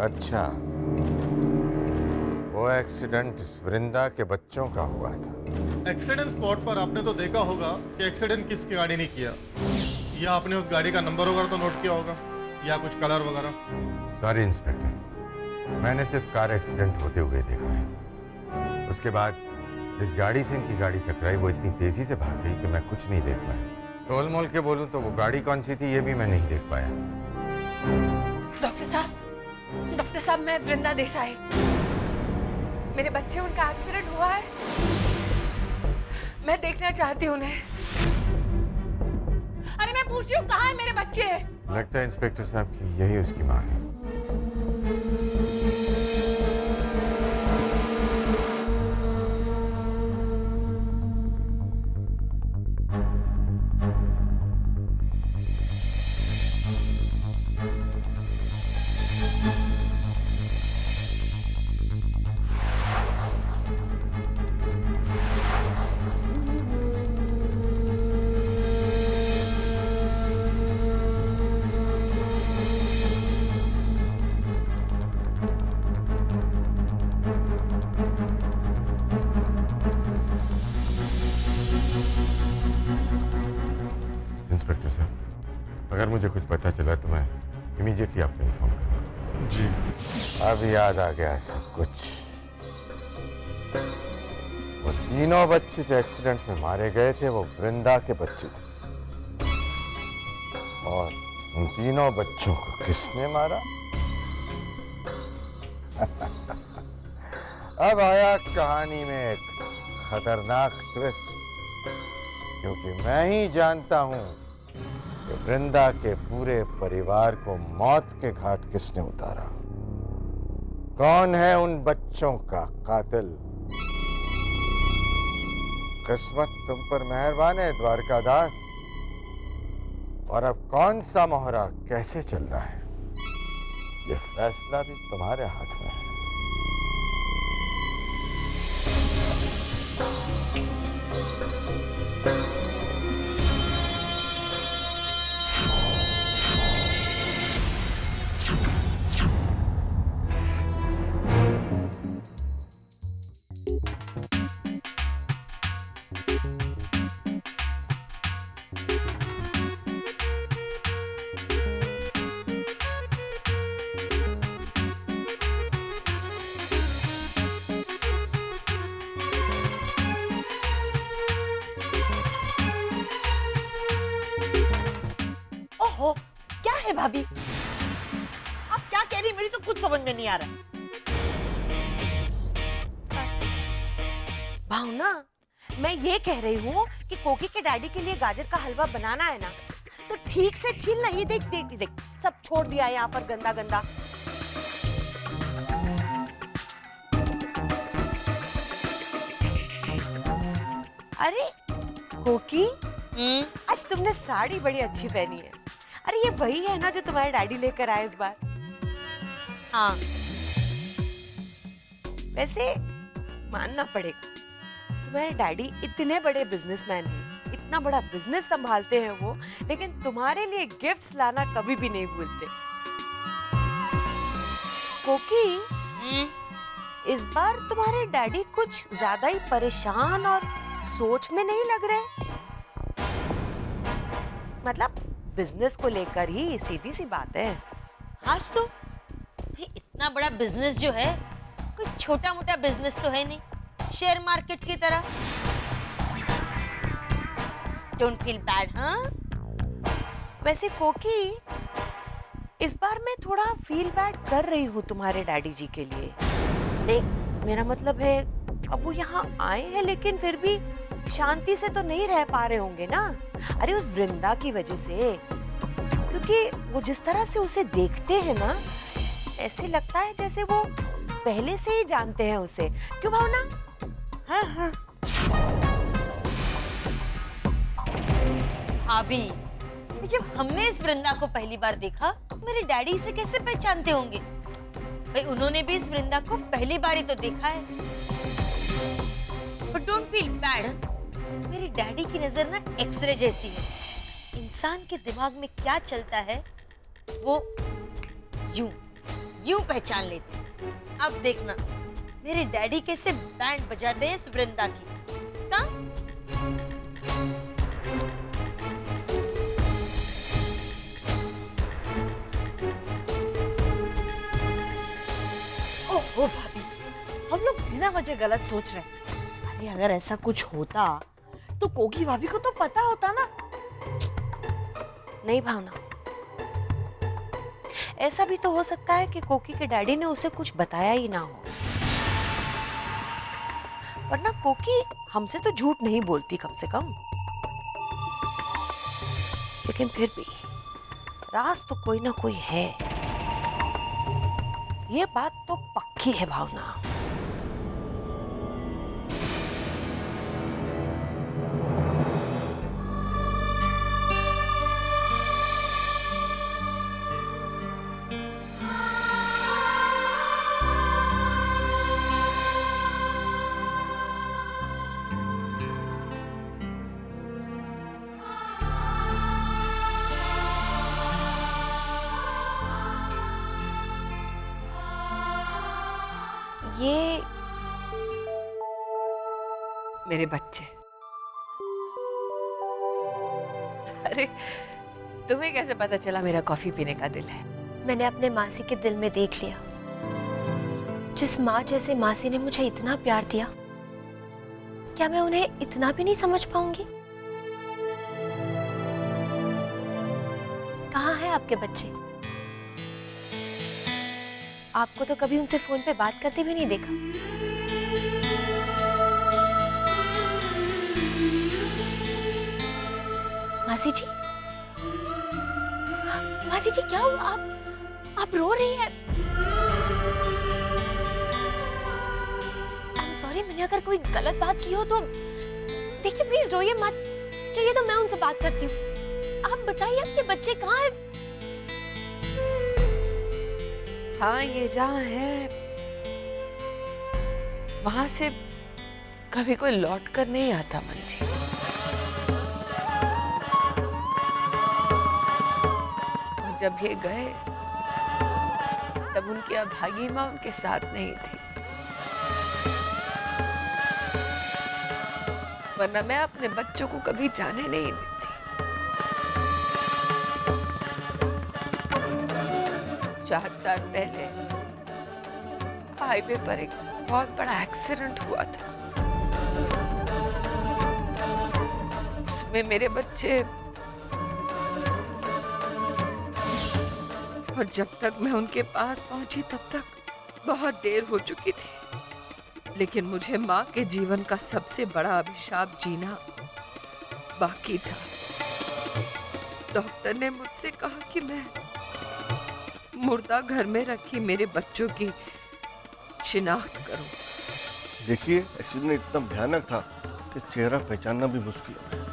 अच्छा, वो एक्सीडेंट इस वृंदा के बच्चों का हुआ था। एक्सीडेंट स्पॉट पर आपने तो देखा होगा कि एक्सीडेंट किस गाड़ी ने किया, या आपने उस गाड़ी का नंबर वगैरह तो नोट किया होगा, या कुछ कलर वगैरह। सॉरी इंस्पेक्टर, मैंने सिर्फ कार एक्सीडेंट होते हुए देखा है। उसके बाद जिस गाड़ी से इनकी गाड़ी टकराई वो इतनी तेजी से भाग गई कि मैं कुछ नहीं देख पाया। तोल मोल के बोलूं तो वो गाड़ी कौन सी थी ये भी मैं नहीं देख पाया। डॉक्टर साहब, मैं वृंदा देसाई। मेरे बच्चे, उनका एक्सीडेंट हुआ है। मैं देखना चाहती हूँ उन्हें। अरे मैं पूछ रही हूँ, कहाँ है मेरे बच्चे? लगता है इंस्पेक्टर साहब की यही उसकी माँ है। इंस्पेक्टर साहब, अगर मुझे कुछ पता चला तो मैं इमीडिएटली आपको इन्फॉर्म करूंगा। जी। अब याद आ गया सब कुछ। वो तीनों बच्चे जो एक्सीडेंट में मारे गए थे वो वृंदा के बच्चे थे, और उन तीनों बच्चों को किसने मारा? अब आया कहानी में एक खतरनाक ट्विस्ट, क्योंकि मैं ही जानता हूं कि वृंदा के पूरे परिवार को मौत के घाट किसने उतारा। कौन है उन बच्चों का कातिल? किस्मत तुम पर मेहरबान है द्वारकादास। और अब कौन सा मोहरा कैसे चल रहा है ये फैसला भी तुम्हारे हाथ में है। ओहो, क्या है भाभी? आप क्या कह रही, मेरी तो कुछ समझ में नहीं आ रहा। भावना, मैं ये कह रही हूँ कि कोकी के डैडी के लिए गाजर का हलवा बनाना है ना, तो ठीक से छील ना। ये देख देख देख, सब छोड़ दिया है यहाँ पर गंदा गंदा। अरे कोकी, आज तुमने साड़ी बड़ी अच्छी पहनी है। अरे ये वही है ना जो तुम्हारे डैडी लेकर आए इस बार? हाँ। वैसे मानना पड़ेगा, तुम्हारे डैडी इतने बड़े बिजनेसमैन हैं, इतना बड़ा बिजनेस संभालते हैं वो, लेकिन तुम्हारे लिए गिफ्ट्स लाना कभी भी नहीं भूलते। कोकी, इस बार तुम्हारे डैडी कुछ ज्यादा ही परेशान और सोच में नहीं लग रहे? मतलब बिजनेस को लेकर ही, सीधी सी बात है। हाँ तो इतना बड़ा बिजनेस जो है कोई छोटा मोटा बिजनेस तो है नहीं, शेयर मार्केट की तरह। Don't feel bad. हाँ वैसे कोकी, इस बार मैं थोड़ा फील बैड कर रही हूँ तुम्हारे डैडी जी के लिए। नहीं, मेरा मतलब है अब वो यहाँ आए हैं लेकिन फिर भी शांति से तो नहीं रह पा रहे होंगे ना। अरे उस वृंदा की वजह से, क्योंकि वो जिस तरह से उसे देखते हैं ना, ऐसे लगता है जैसे वो पहले से ही जानते हैं उसे। क्यों भावना? हाँ हाँ भाभी, जब हमने इस वृंदा को पहली बार देखा, मेरे डैडी इसे कैसे पहचानते होंगे? भाई उन्होंने भी इस वृंदा को पहली बार ही तो देखा है। बट डोंट फील बैड, मेरी डैडी की नजर ना एक्सरे जैसी है। इंसान के दिमाग में क्या चलता है वो यूं यूं पहचान लेते। अब देखना मेरे डैडी कैसे बैंड बजाते हैं इस वृंदा की। का? ओहो भाभी, हम लोग बिना वजह गलत सोच रहे हैं। अरे अगर ऐसा कुछ होता तो कोकी भाभी को तो पता होता ना। नहीं भावना, ऐसा भी तो हो सकता है कि कोकी के डैडी ने उसे कुछ बताया ही ना हो, वरना कोकी हमसे तो झूठ नहीं बोलती कम से कम। लेकिन फिर भी राज तो कोई ना कोई है, ये बात तो पक्की है भावना। ये मेरे बच्चे। अरे तुम्हें कैसे पता चला मेरा कॉफी पीने का दिल है? मैंने अपने मासी के दिल में देख लिया। जिस माँ जैसे मासी ने मुझे इतना प्यार दिया, क्या मैं उन्हें इतना भी नहीं समझ पाऊंगी? कहाँ हैं आपके बच्चे? आपको तो कभी उनसे फोन पे बात करते भी नहीं देखा। मासी जी, मासी जी क्या हुआ? आप रो रही हैं? आई एम सॉरी, मैंने अगर कोई गलत बात की हो तो देखिए, प्लीज रोइए मत। चाहिए तो मैं उनसे बात करती हूँ। आप बताइए आपके बच्चे कहाँ हैं? हाँ, ये जहाँ है वहां से कभी कोई लौट कर नहीं आता मंजी। और जब ये गए तब उनकी अभागी माँ उनके साथ नहीं थी, वरना मैं अपने बच्चों को कभी जाने नहीं देती। 4 साल पहले हाईवे पर एक बहुत बड़ा एक्सीडेंट हुआ था। उसमें मेरे बच्चे, और जब तक मैं उनके पास पहुंची तब तक बहुत देर हो चुकी थी। लेकिन मुझे माँ के जीवन का सबसे बड़ा अभिशाप जीना बाकी था। डॉक्टर ने मुझसे कहा कि मैं मुर्दा घर में रखी मेरे बच्चों की शिनाख्त करूं। देखिए, एक्सीडेंट इतना भयानक था कि चेहरा पहचानना भी मुश्किल है।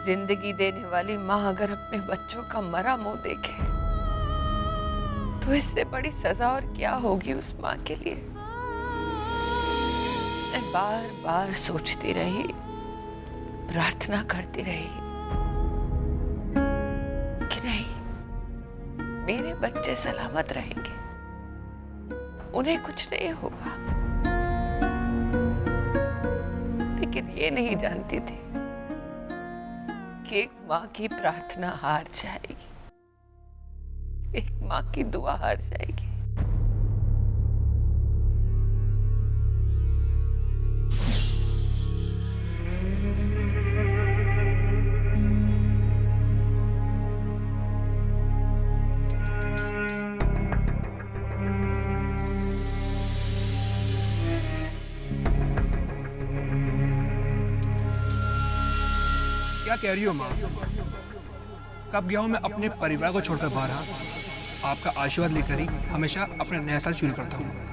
जिंदगी देने वाली माँ अगर अपने बच्चों का मरा मुंह देखे तो इससे बड़ी सजा और क्या होगी उस माँ के लिए। मैं बार बार सोचती रही, प्रार्थना करती रही कि नहीं, मेरे बच्चे सलामत रहेंगे, उन्हें कुछ नहीं होगा। लेकिन ये नहीं जानती थी कि एक माँ की प्रार्थना हार जाएगी, एक माँ की दुआ हार जाएगी। क्या कह रही हो माँ? कब गया हूँ मैं अपने परिवार को छोड़कर बाहर? आपका आशीर्वाद लेकर ही हमेशा अपना नया साल शुरू करता हूँ।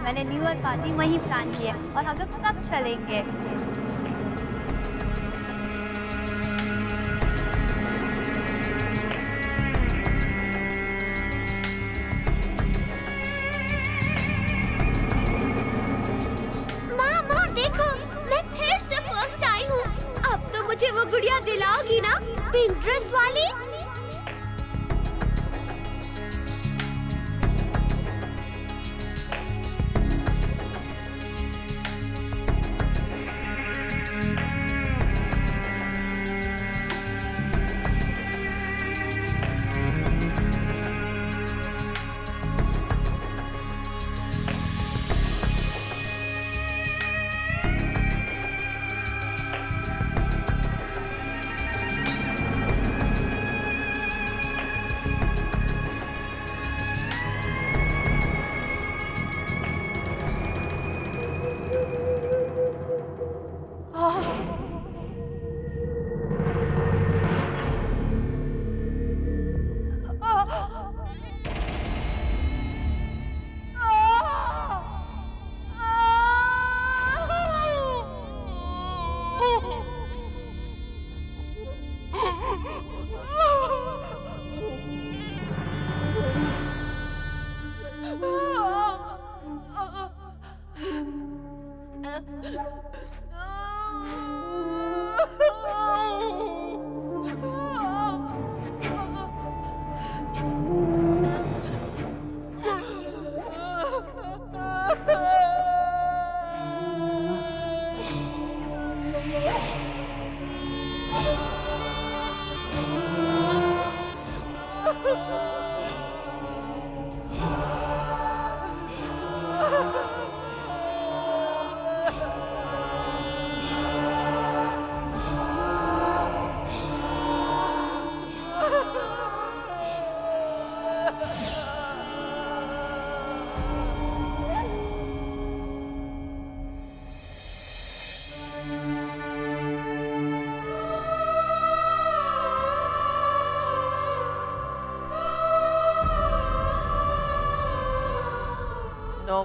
मैंने न्यू ईयर पार्टी वहीं प्लान की है और हम लोग सब चलेंगे। मामा देखो, मैं फिर से फर्स्ट आई हूँ। अब तो मुझे वो गुड़िया दिलाओगी ना, पिंक ड्रेस वाली?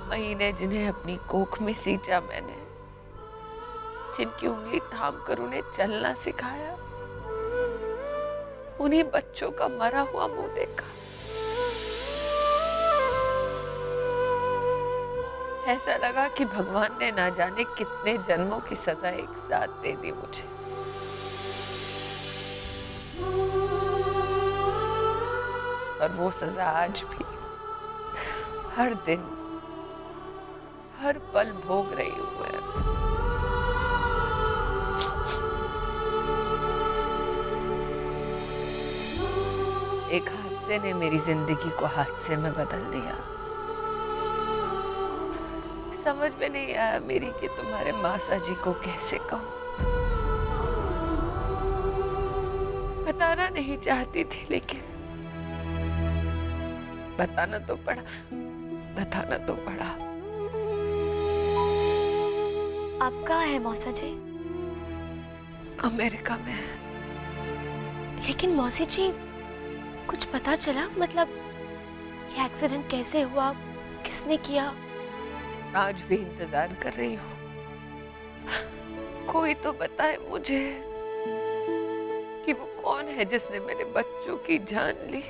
महीने जिन्हें अपनी कोख में सींचा मैंने, जिनकी उंगली थाम कर उन्हें चलना सिखाया, उन्हीं बच्चों का मरा हुआ मुंह देखा। ऐसा लगा कि भगवान ने ना जाने कितने जन्मों की सजा एक साथ दे दी मुझे। और वो सजा आज भी हर दिन हर पल भोग रही हूं मैं। एक हादसे ने मेरी जिंदगी को हादसे में बदल दिया। समझ में नहीं आया मेरी कि तुम्हारे मासा जी को कैसे कहूं। बताना नहीं चाहती थी, लेकिन बताना तो पड़ा, बताना तो पड़ा। आप कहाँ है मौसा जी? अमेरिका में। लेकिन मौसी जी, कुछ पता चला? मतलब ये एक्सीडेंट कैसे हुआ, किसने किया? आज भी इंतजार कर रही हूँ, कोई तो बताए मुझे कि वो कौन है जिसने मेरे बच्चों की जान ली।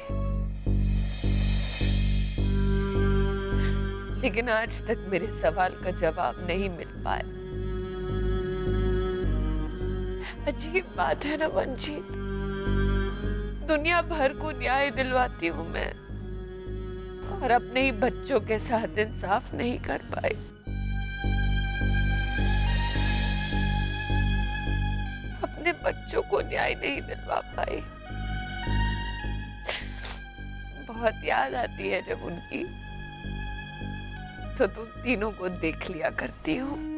लेकिन आज तक मेरे सवाल का जवाब नहीं मिल पाया। अजीब बात है ना मंजीत, दुनिया भर को न्याय दिलवाती हूँ मैं, और अपने ही बच्चों के साथ इंसाफ नहीं कर पाई। अपने बच्चों को न्याय नहीं दिलवा पाई। बहुत याद आती है जब उनकी, तो तुम तीनों को देख लिया करती हूँ।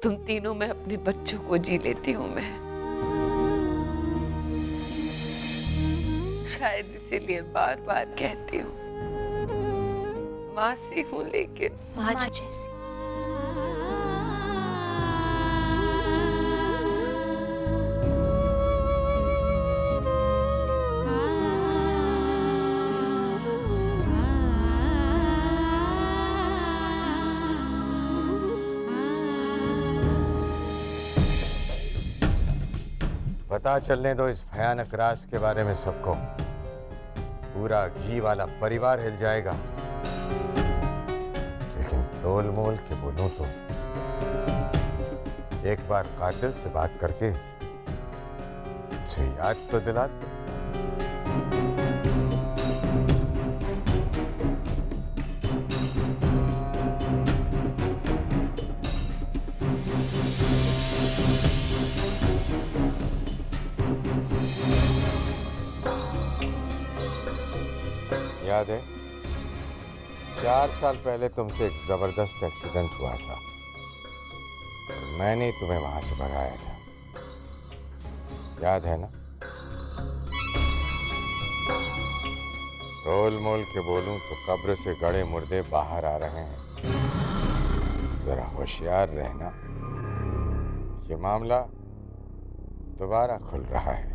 तुम तीनों में अपने बच्चों को जी लेती हूँ मैं। शायद इसीलिए बार बार कहती हूँ, माँ सी हूँ लेकिन माँ जैसी। पता चलने दो इस भयानक राज के बारे में सबको। पूरा घी वाला परिवार हिल जाएगा। लेकिन तोल मोल के बोलूं तो एक बार कातिल से बात करके उसे याद तो दिला दो। याद है 4 साल पहले तुमसे एक जबरदस्त एक्सीडेंट हुआ था और मैंने तुम्हें वहां से भगाया था, याद है ना? तोल मोल के बोलूं तो कब्र से गड़े मुर्दे बाहर आ रहे हैं। जरा होशियार रहना, ये मामला दोबारा खुल रहा है।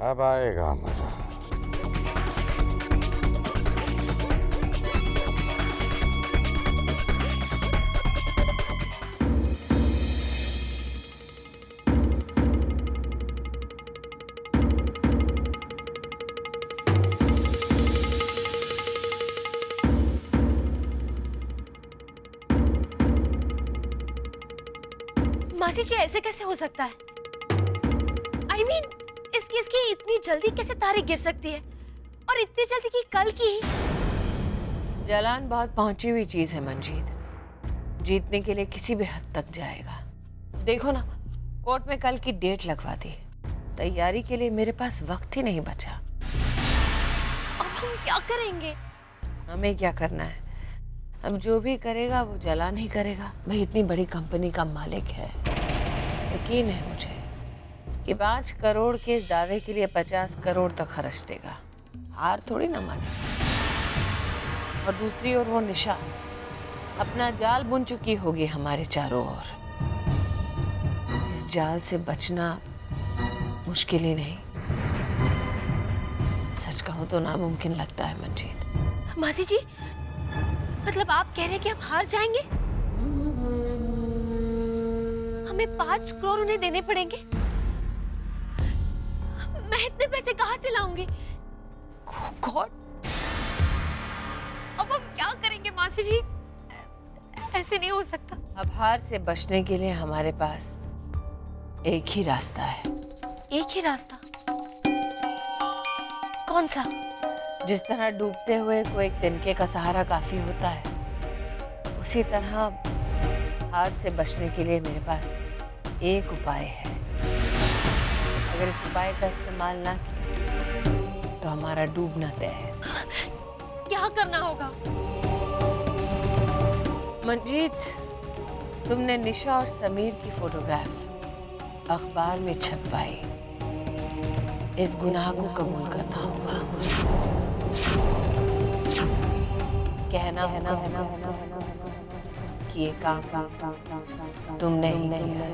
अब आएगा मजा। मासी जी ऐसे कैसे हो सकता है? I mean, इसकी इतनी जल्दी कैसे तारीख गिर सकती है? और इतनी जल्दी की कल की ही? जलान बहुत पहुंची हुई चीज है मंजीत। जीतने के लिए किसी भी हद तक जाएगा। देखो ना, कोर्ट में कल की डेट लगवा दी। तैयारी के लिए मेरे पास वक्त ही नहीं बचा। अब हम क्या करेंगे? हमें क्या करना है? अब जो भी करेगा वो जलान ही करेगा। भाई इतनी बड़ी कंपनी का मालिक है, यकीन है मुझे कि 5 करोड़ के इस दावे के लिए 50 करोड़ तक खर्च देगा। हार थोड़ी ना मानेगा। और दूसरी ओर वो निशा अपना जाल बुन चुकी होगी हमारे चारों ओर। इस जाल से बचना मुश्किल ही नहीं, सच कहूं तो नामुमकिन लगता है मंजीत। मासी जी, मतलब आप कह रहे हैं कि हम हार जाएंगे? हमें 5 करोड़ उन्हें देने पड़ेंगे? मैं इतने पैसे कहां से लाऊंगी? गॉड, अब हम क्या करेंगे मासी जी? ऐसे नहीं हो सकता। अब हार से बचने के लिए हमारे पास एक ही रास्ता है। एक ही रास्ता? कौन सा? जिस तरह डूबते हुए को एक तिनके का सहारा काफी होता है, उसी तरह हार से बचने के लिए मेरे पास एक उपाय है। अगर इस उपाय का इस्तेमाल ना किया तो हमारा डूबना तय है। क्या करना होगा? मंजीत, तुमने निशा और समीर की फोटोग्राफ अखबार में छपवाई। इस गुनाह को कबूल करना होगा। कहना है ना कि ये काम तुमने ही किया है।